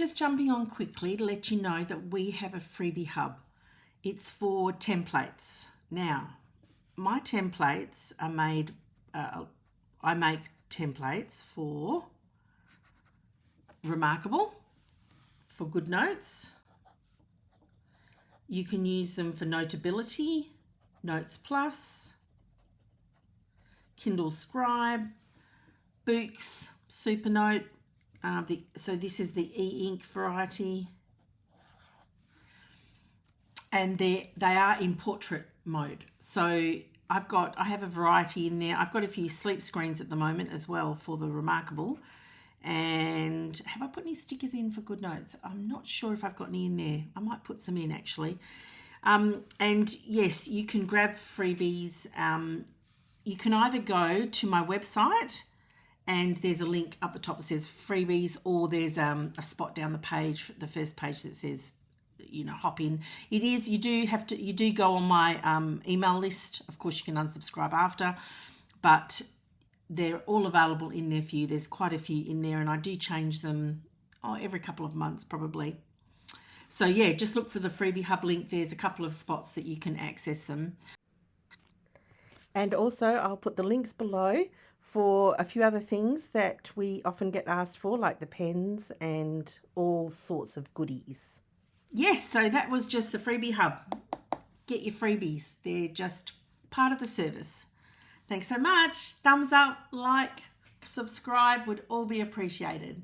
just jumping on quickly to let you know that we have a freebie hub. It's for templates. Now, my templates are made, I make templates for Remarkable, for GoodNotes. You can use them for Notability, Notes Plus, Kindle Scribe, BOOX, Supernote. So this is the e-ink variety, and they are in portrait mode. So I have a variety in there. I've got a few sleep screens at the moment as well for the Remarkable. And have I put any stickers in for GoodNotes? I'm not sure if I've got any in there. I might put some in actually. And yes, you can grab freebies. You can either go to my website and there's a link up the top that says freebies, or there's a spot down the page, the first page that says, you know, hop in. It is, you do go on my email list. Of course, you can unsubscribe after, but they're all available in there for you. There's quite a few in there, and I do change them every couple of months probably. So yeah, just look for the Freebie Hub link. There's a couple of spots that you can access them. And also I'll put the links below for a few other things that we often get asked for, like the pens and all sorts of goodies. Yes, so that was just the Freebie Hub. Get your freebies. They're just part of the service. Thanks so much. Thumbs up, like, subscribe would all be appreciated.